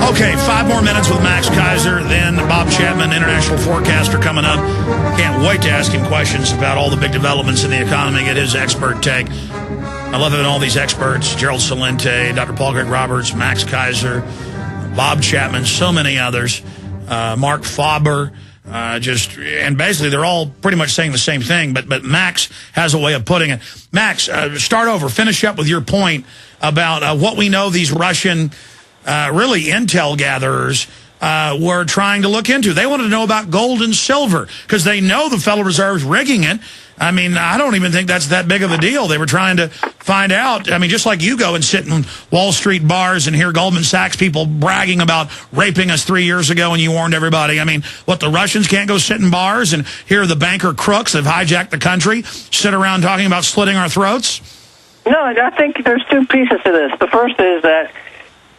Okay, 5 more minutes with Max-Keiser, then Bob Chapman, international forecaster, coming up. Can't wait to ask him questions about all the big developments in the economy, get his expert take. I love having all these experts, Gerald Celente, Dr. Paul Greg Roberts, Max-Keiser, Bob Chapman, so many others, Mark Faber, and basically they're all pretty much saying the same thing, but Max has a way of putting it. Max, start over, finish up with your point about what we know these Russian, really intel gatherers were trying to look into. They wanted to know about gold and silver because they know the Federal Reserve's rigging it. I mean, I don't even think that's that big of a deal. They were trying to find out. I mean, just like you go and sit in Wall Street bars and hear Goldman Sachs people bragging about raping us 3 years ago and you warned everybody. I mean, what, the Russians can't go sit in bars and hear the banker crooks that have hijacked the country sit around talking about slitting our throats? No, I think there's two pieces to this. The first is that,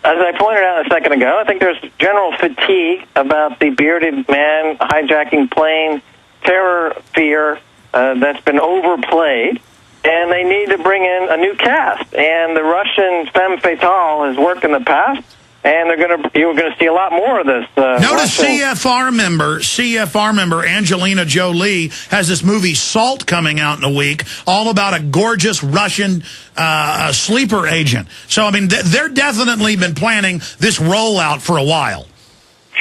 as I pointed out a second ago, I think there's general fatigue about the bearded man hijacking plane terror fear that's been overplayed, and they need to bring in a new cast. And the Russian femme fatale has worked in the past, and you're going to see a lot more of this. Notice CFR member Angelina Jolie has this movie Salt coming out in a week, all about a gorgeous Russian sleeper agent. So, I mean, they're definitely been planning this rollout for a while.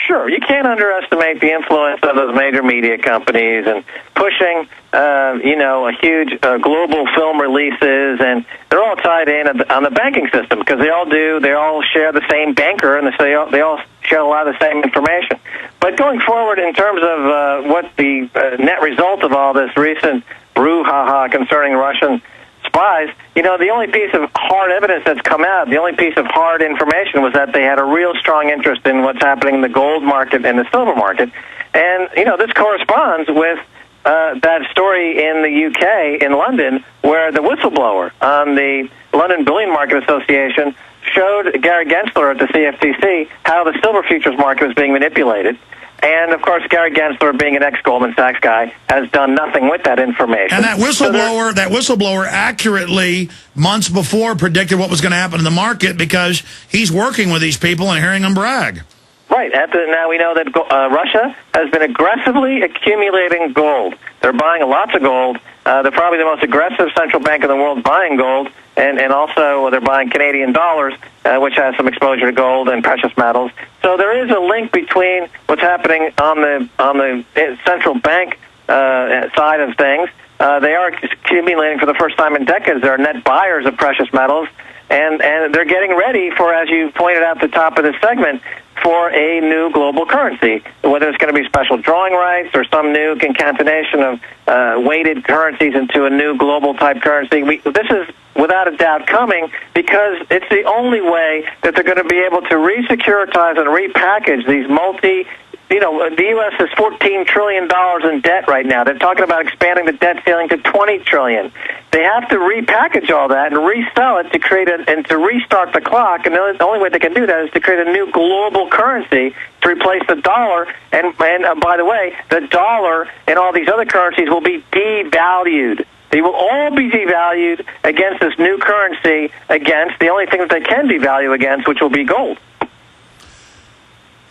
Sure, you can't underestimate the influence of those major media companies and pushing, a huge global film releases, and they're all tied in on the banking system because they all share the same banker, and they all share a lot of the same information. But going forward, in terms of what the net result of all this recent brouhaha concerning Russian spies, the only piece of hard evidence that's come out, the only piece of hard information was that they had a real strong interest in what's happening in the gold market and the silver market. And, this corresponds with that story in the UK, in London, where the whistleblower on the London Bullion Market Association showed Gary Gensler at the CFTC how the silver futures market was being manipulated. And, of course, Gary Gensler, being an ex-Goldman Sachs guy, has done nothing with that information. And that whistleblower accurately, months before, predicted what was going to happen in the market because he's working with these people and hearing them brag. Right. Now we know that Russia has been aggressively accumulating gold. They're buying lots of gold. They're probably the most aggressive central bank in the world buying gold, and also they're buying Canadian dollars, which has some exposure to gold and precious metals. So there is a link between what's happening on the central bank side of things. They are accumulating for the first time in decades. They're net buyers of precious metals, and they're getting ready for, as you pointed out at the top of this segment, for a new global currency, whether it's going to be special drawing rights or some new concatenation of weighted currencies into a new global type currency. This is without a doubt coming because it's the only way that they're going to be able to re-securitize and repackage these the U.S. has $14 trillion in debt right now. They're talking about expanding the debt ceiling to $20 trillion. They have to repackage all that and resell it to restart the clock. And the only way they can do that is to create a new global currency to replace the dollar. And by the way, the dollar and all these other currencies will be devalued. They will all be devalued against this new currency, against the only thing that they can devalue against, which will be gold.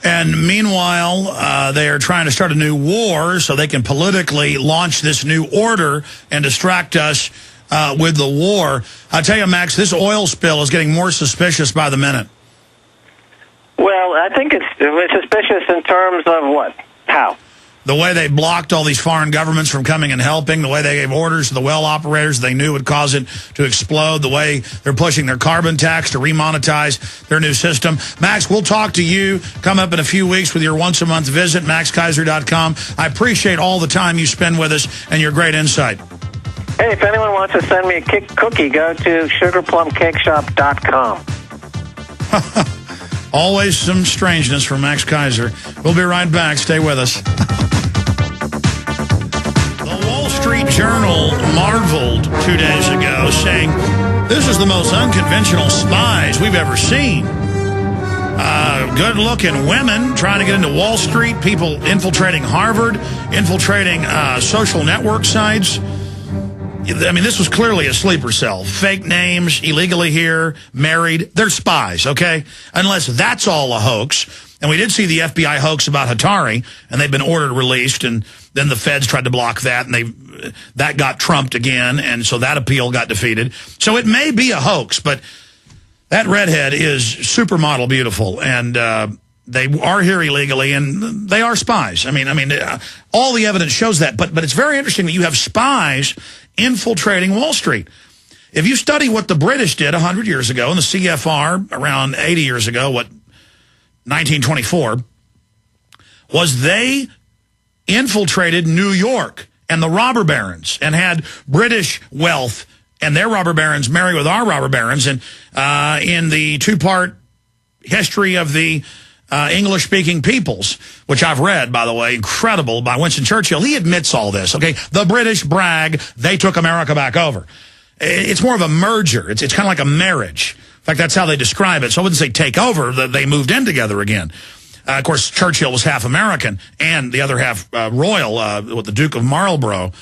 And meanwhile, they are trying to start a new war so they can politically launch this new order and distract us with the war. I tell you, Max, this oil spill is getting more suspicious by the minute. Well, I think it's suspicious in terms of what? How? The way they blocked all these foreign governments from coming and helping, the way they gave orders to the well operators they knew would cause it to explode, the way they're pushing their carbon tax to remonetize their new system. Max, we'll talk to you. Come up in a few weeks with your once-a-month visit, max-keiser.com. I appreciate all the time you spend with us and your great insight. Hey, if anyone wants to send me a cookie, go to sugarplumcakeshop.com. Always some strangeness from Max Keiser. We'll be right back. Stay with us. The Wall Street Journal marveled 2 days ago, saying, this is the most unconventional spies we've ever seen. Good-looking women trying to get into Wall Street, people infiltrating Harvard, infiltrating social network sites. I mean, this was clearly a sleeper cell. Fake names, illegally here, married. They're spies, okay? Unless that's all a hoax. And we did see the FBI hoax about Hatari, and they've been ordered released, and then the feds tried to block that, and that got trumped again, and so that appeal got defeated. So it may be a hoax, but that redhead is supermodel beautiful, and they are here illegally, and they are spies. I mean, all the evidence shows that, but it's very interesting that you have spies infiltrating Wall Street. If you study what the British did 100 years ago, and the CFR around 80 years ago, 1924, was they infiltrated New York and the robber barons and had British wealth and their robber barons marry with our robber barons. And in the two-part history of the English-speaking peoples, which I've read, by the way, incredible, by Winston Churchill, he admits all this, okay? The British brag they took America back over. It's more of a merger. It's kind of like a marriage. In fact, that's how they describe it. So I wouldn't say take over. They moved in together again. Of course, Churchill was half American and the other half royal, with the Duke of Marlborough.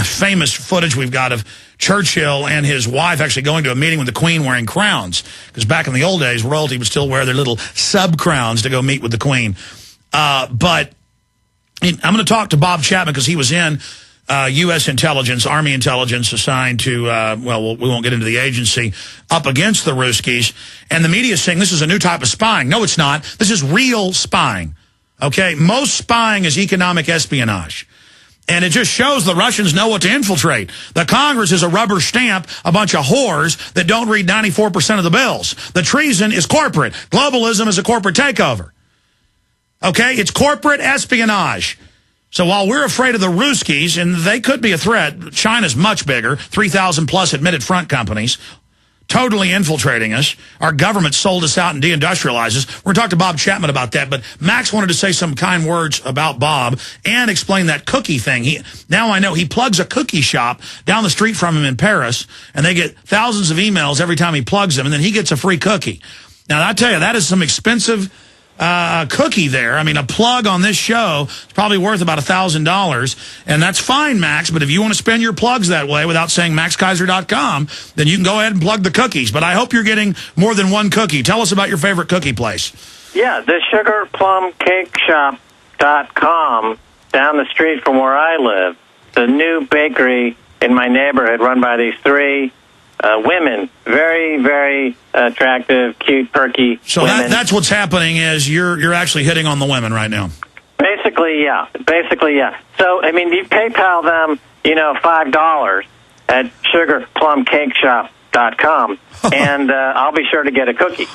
Famous footage we've got of Churchill and his wife actually going to a meeting with the Queen wearing crowns. Because back in the old days, royalty would still wear their little sub-crowns to go meet with the Queen. But I'm going to talk to Bob Chapman because he was in U.S. intelligence, Army intelligence assigned to, well, we won't get into the agency, up against the Ruskies. And the media is saying this is a new type of spying. No, it's not. This is real spying. Okay? Most spying is economic espionage. And it just shows the Russians know what to infiltrate. The Congress is a rubber stamp, a bunch of whores that don't read 94% of the bills. The treason is corporate. Globalism is a corporate takeover. Okay? It's corporate espionage. So while we're afraid of the Ruskies, and they could be a threat, China's much bigger, 3,000 plus admitted front companies, totally infiltrating us. Our government sold us out and deindustrialized us. We're going to talk to Bob Chapman about that, but Max wanted to say some kind words about Bob and explain that cookie thing. Now I know he plugs a cookie shop down the street from him in Paris, and they get thousands of emails every time he plugs them, and then he gets a free cookie. Now, I tell you, that is some expensive cookie there. I mean, a plug on this show is probably worth about $1,000, and that's fine, Max, but if you want to spend your plugs that way without saying max-keiser.com, then you can go ahead and plug the cookies. But I hope you're getting more than one cookie. Tell us about your favorite cookie place. Yeah, the sugarplumcakeshop.com down the street from where I live. The new bakery in my neighborhood run by these three women, very, very attractive, cute, perky women. That's what's happening is you're actually hitting on the women right now. Basically, yeah. So, I mean, you PayPal them, $5 at sugarplumcakeshop.com, and I'll be sure to get a cookie.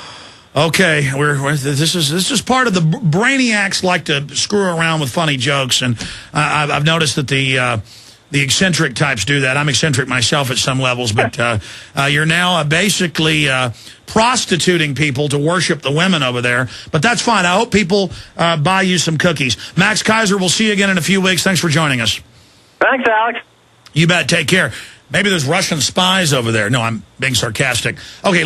Okay, this is part of the brainiacs like to screw around with funny jokes, and I've noticed that the eccentric types do that. I'm eccentric myself at some levels, but you're now basically prostituting people to worship the women over there. But that's fine. I hope people buy you some cookies. Max Keiser, we'll see you again in a few weeks. Thanks for joining us. Thanks, Alex. You bet. Take care. Maybe there's Russian spies over there. No, I'm being sarcastic. Okay.